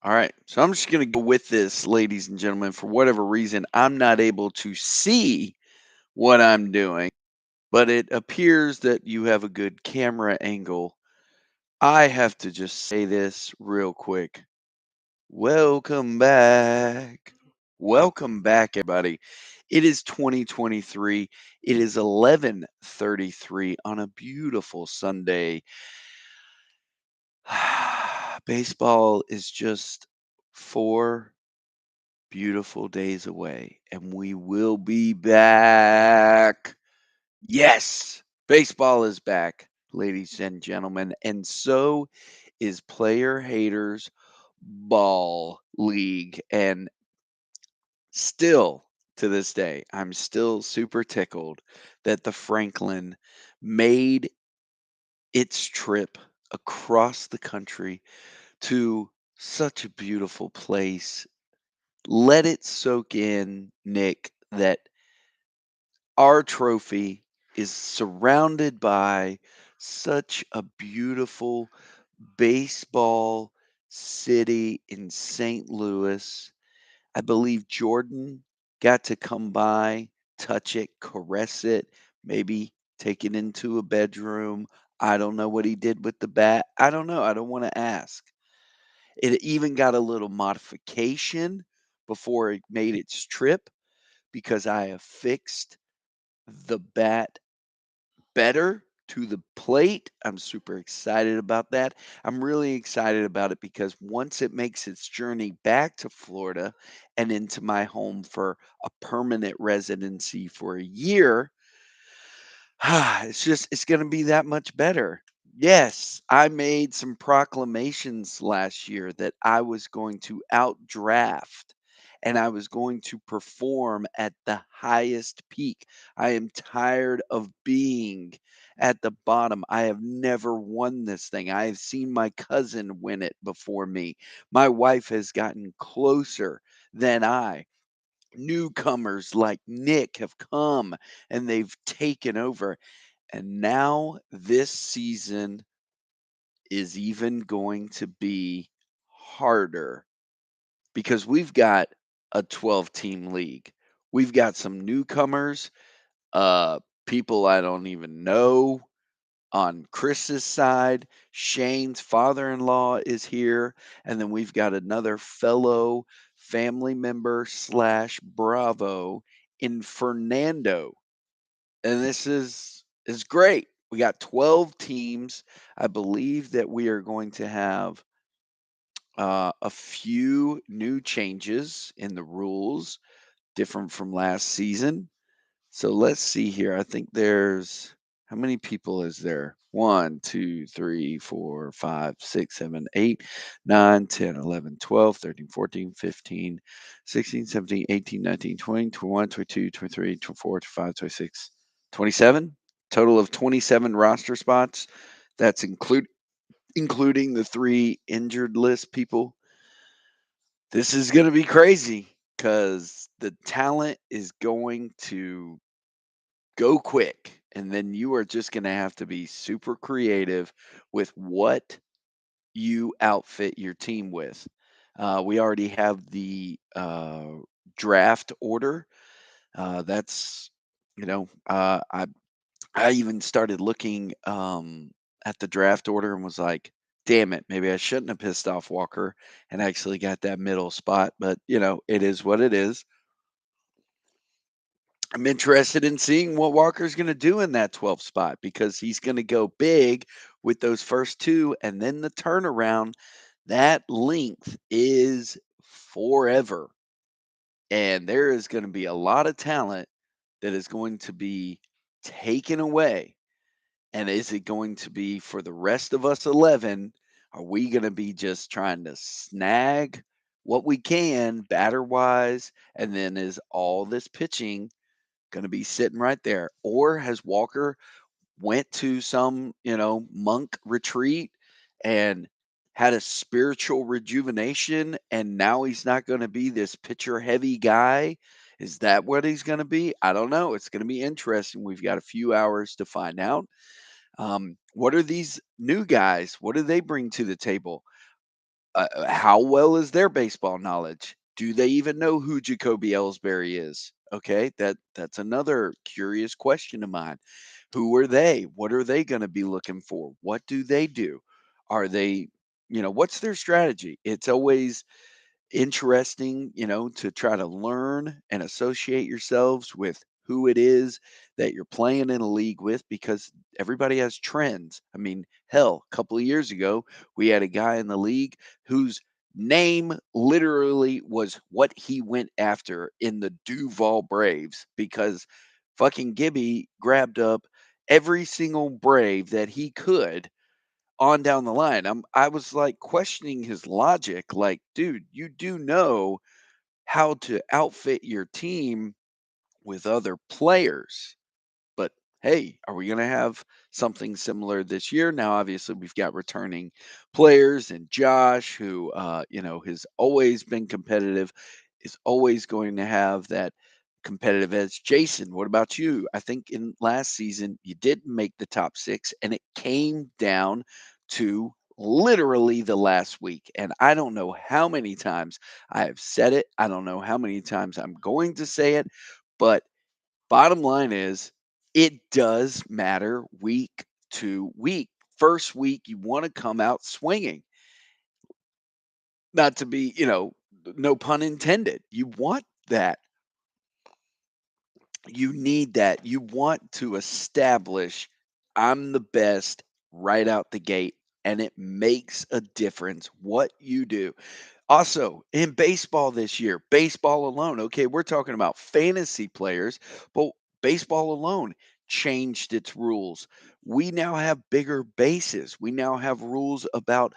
All right. So I'm just going to go with this, ladies and gentlemen. For whatever reason, I'm not able to see what I'm doing, but it appears that you have a good camera angle. I have to just say this real quick. Welcome back. Welcome back, everybody. It is 2023. It is 11:33 on a beautiful Sunday. Baseball is just 4 beautiful days away, and we will be back. Yes, baseball is back, ladies and gentlemen, and so is Player Haters Ball League. And still to this day, I'm still super tickled that the Franklin made its trip across the country to such a beautiful place. Let it soak in, Nick, that our trophy is surrounded by such a beautiful baseball city in St. Louis. I believe Jordan got to come by, touch it, caress it, maybe take it into a bedroom. I don't know what he did with the bat. I don't know. I don't want to ask. It even got a little modification before it made its trip because I affixed the bat better to the plate. I'm super excited about that. I'm really excited about it because once it makes its journey back to Florida and into my home for a permanent residency for a year, it's going to be that much better. Yes, I made some proclamations last year that I was going to outdraft and I was going to perform at the highest peak. I am tired of being at the bottom. I have never won this thing. I have seen my cousin win it before me. My wife has gotten closer than I. Newcomers like Nick have come and they've taken over. And now this season is even going to be harder because we've got a 12-team league. We've got some newcomers, uh, people I don't even know on Chris's side. Shane's father-in-law is here, and then we've got another fellow family member slash Bravo in Fernando. And this is great. We got 12 teams. I believe that we are going to have a few new changes in the rules, different from last season. So let's see here. I think there's how many people is there? 1, 2, 3, 4, 5, 6, 7, 8, 9, 10, 11, 12, 13, 14, 15, 16, 17, 18, 19, 20, 21, 22, 23, 24, 25, 26, 27. Total of 27 roster spots. That's including the three injured list people. This is going to be crazy because the talent is going to go quick. And then you are just going to have to be super creative with what you outfit your team with. We already have the draft order. That's, I even started looking at the draft order and was like, damn it, maybe I shouldn't have pissed off Walker and actually got that middle spot. But, it is what it is. I'm interested in seeing what Walker's going to do in that 12th spot because he's going to go big with those first two. And then the turnaround, that length is forever. And there is going to be a lot of talent that is going to be taken away. And is it going to be for the rest of us 11? Are we going to be just trying to snag what we can batter wise? And then is all this pitching going to be sitting right there? Or has Walker went to some, monk retreat and had a spiritual rejuvenation and now he's not going to be this pitcher heavy guy? Is that what he's going to be? I don't know. It's going to be interesting. We've got a few hours to find out. What are these new guys? What do they bring to the table? How well is their baseball knowledge? Do they even know who Jacoby Ellsbury is? Okay, that's another curious question of mine. Who are they? What are they going to be looking for? What do they do? Are they, what's their strategy? It's always interesting, to try to learn and associate yourselves with who it is that you're playing in a league with because everybody has trends. I mean, hell, a couple of years ago, we had a guy in the league whose name literally was what he went after in the Duval Braves because fucking Gibby grabbed up every single Brave that he could on down the line. I was like questioning his logic, like, dude, you do know how to outfit your team with other players. But hey, are we going to have something similar this year? Now, obviously, we've got returning players and Josh, who, has always been competitive, is always going to have that competitive edge. Jason, what about you? I think in last season, you didn't make the top six, and it came down to literally the last week. And I don't know how many times I have said it. I don't know how many times I'm going to say it, but bottom line is, it does matter week to week. First week, you want to come out swinging, not to be, no pun intended. You want that. You need that. You want to establish, I'm the best right out the gate, and it makes a difference what you do. Also, in baseball this year, baseball alone, okay, we're talking about fantasy players, but baseball alone changed its rules. We now have bigger bases. We now have rules about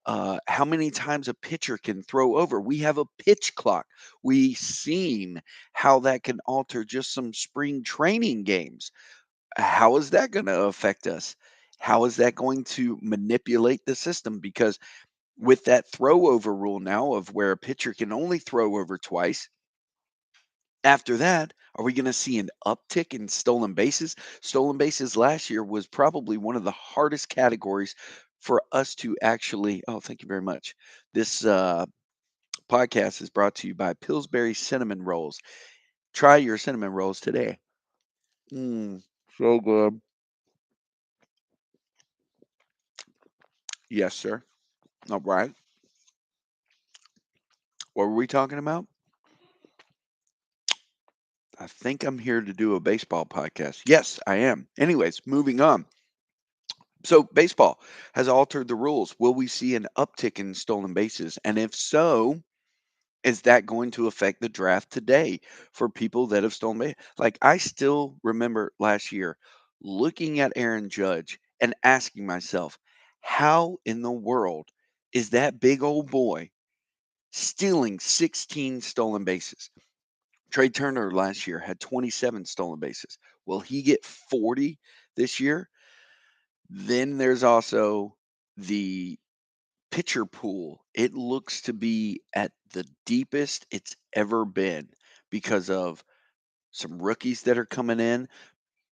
how many times a pitcher can throw over. We have a pitch clock. We seen how that can alter just some spring training games. How is that going to affect us? How is that going to manipulate the system? Because with that throw over rule now of where a pitcher can only throw over twice, after that, are we going to see an uptick in stolen bases? Stolen bases last year was probably one of the hardest categories for us to actually. Oh, thank you very much. This podcast is brought to you by Pillsbury Cinnamon Rolls. Try your cinnamon rolls today. Mm, so good. Yes, sir. All right. What were we talking about? I think I'm here to do a baseball podcast. Yes, I am. Anyways, moving on. So, baseball has altered the rules. Will we see an uptick in stolen bases? And if so, is that going to affect the draft today for people that have stolen base? Like, I still remember last year looking at Aaron Judge and asking myself, how in the world is that big old boy stealing 16 stolen bases? Trey Turner last year had 27 stolen bases. Will he get 40 this year? Then there's also the pitcher pool. It looks to be at the deepest it's ever been because of some rookies that are coming in,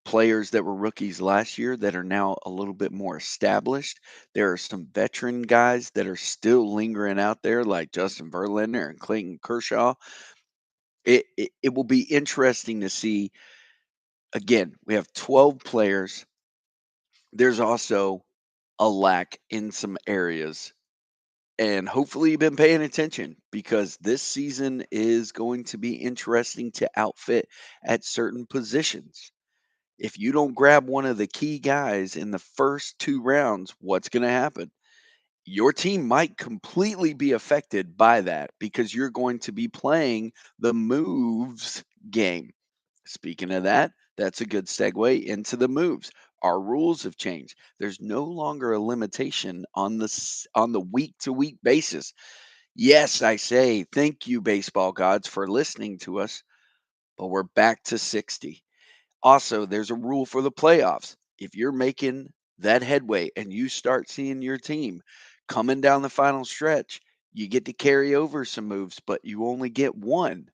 players that were rookies last year that are now a little bit more established. There are some veteran guys that are still lingering out there, like Justin Verlander and Clayton Kershaw. It will be interesting to see. Again, we have 12 players. There's also a lack in some areas. And hopefully you've been paying attention because this season is going to be interesting to outfit at certain positions. If you don't grab one of the key guys in the first two rounds, what's going to happen? Your team might completely be affected by that because you're going to be playing the moves game. Speaking of that, that's a good segue into the moves. Our rules have changed. There's no longer a limitation on on the week to week basis. Yes, I say thank you, baseball gods, for listening to us, but we're back to 60. Also, there's a rule for the playoffs. If you're making that headway and you start seeing your team coming down the final stretch, you get to carry over some moves, but you only get one.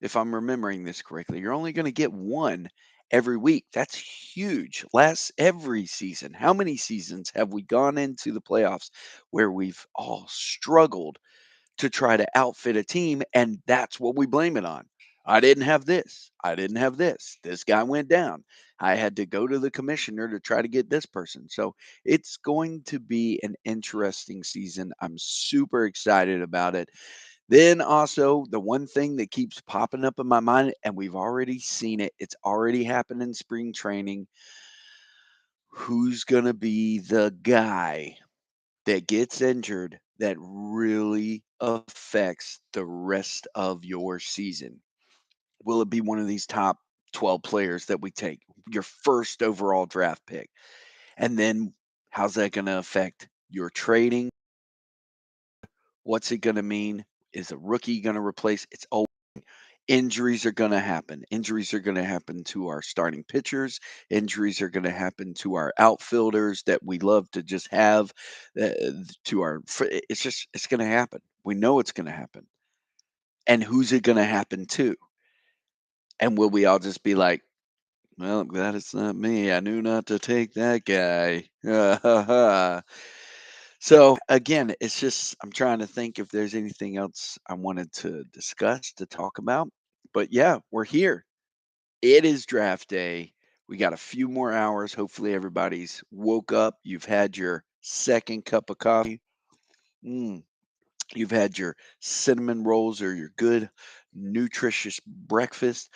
If I'm remembering this correctly, you're only going to get one every week. That's huge. Last every season. How many seasons have we gone into the playoffs where we've all struggled to try to outfit a team, and that's what we blame it on? I didn't have this. I didn't have this. This guy went down. I had to go to the commissioner to try to get this person. So it's going to be an interesting season. I'm super excited about it. Then also, the one thing that keeps popping up in my mind, and we've already seen it, it's already happened in spring training. Who's going to be the guy that gets injured that really affects the rest of your season? Will it be one of these top 12 players that we take, your first overall draft pick? And then how's that going to affect your trading? What's it going to mean? Is a rookie going to replace? It's Injuries are going to happen. Injuries are going to happen to our starting pitchers. Injuries are going to happen to our outfielders that we love to just have. uh, it's just it's going to happen. We know it's going to happen. And who's it going to happen to? And will we all just be like, well, I'm glad it's not me. I knew not to take that guy. So again, it's just I'm trying to think if there's anything else I wanted to discuss to talk about. But yeah, we're here. It is draft day. We got a few more hours. Hopefully, everybody's woke up. You've had your second cup of coffee. Mm, you've had your cinnamon rolls or your good, nutritious breakfast,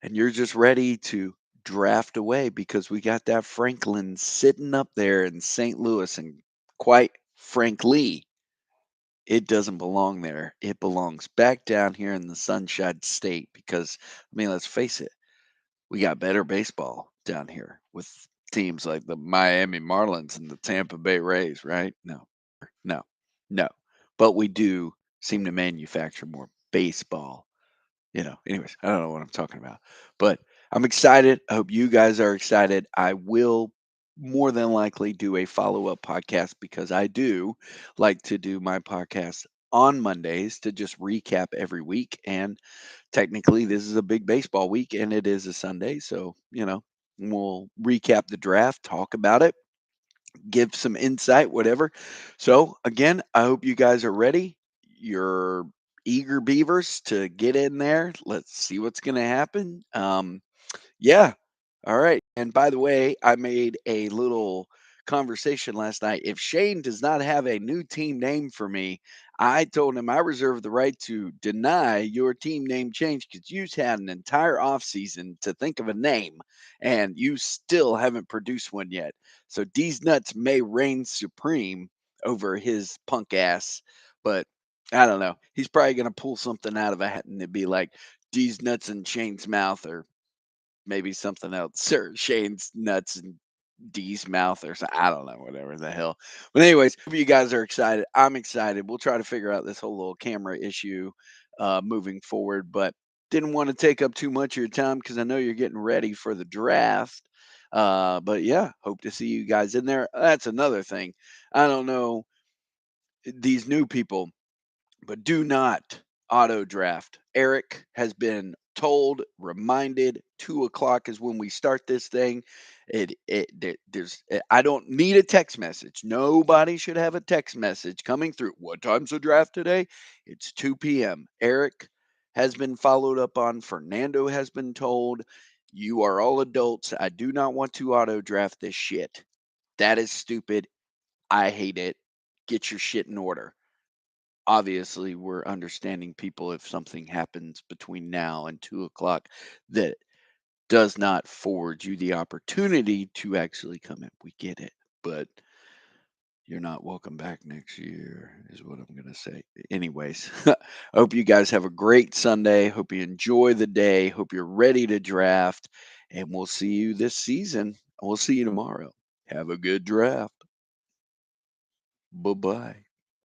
and you're just ready to draft away because we got that Franklin sitting up there in St. Louis. And quite frankly, it doesn't belong there. It belongs back down here in the Sunshine State because, I mean, let's face it, we got better baseball down here with teams like the Miami Marlins and the Tampa Bay Rays, right? No, no, no. But we do seem to manufacture more baseball. Anyways, I don't know what I'm talking about. But I'm excited. I hope you guys are excited. I will more than likely do a follow-up podcast because I do like to do my podcast on Mondays to just recap every week. And technically, this is a big baseball week and it is a Sunday. So, we'll recap the draft, talk about it, give some insight, whatever. So, again, I hope you guys are ready. You're eager beavers to get in there. Let's see what's going to happen. Yeah. All right. And by the way, I made a little conversation last night. If Shane does not have a new team name for me, I told him I reserve the right to deny your team name change because you've had an entire offseason to think of a name and you still haven't produced one yet. So D's Nuts may reign supreme over his punk ass, but I don't know. He's probably going to pull something out of a hat and it'd be like D's Nuts in Shane's mouth or maybe something else, or Shane's nuts and D's mouth or something. I don't know, whatever the hell. But anyways, hope you guys are excited. I'm excited. We'll try to figure out this whole little camera issue moving forward, but didn't want to take up too much of your time because I know you're getting ready for the draft. But yeah, hope to see you guys in there. That's another thing. I don't know these new people, but do not auto draft. Eric has been told, reminded, 2 o'clock is when we start this thing. I don't need a text message. Nobody should have a text message coming through. What time's the draft today? It's 2 p.m. Eric has been followed up on. Fernando has been told. You are all adults. I do not want to auto draft this shit. That is stupid. I hate it. Get your shit in order. Obviously we're understanding people if something happens between now and 2 o'clock that does not forward you the opportunity to actually come in. We get it, but you're not welcome back next year, is what I'm going to say. Anyways, I hope you guys have a great Sunday. Hope you enjoy the day. Hope you're ready to draft, and we'll see you this season. We'll see you tomorrow. Have a good draft. Bye bye.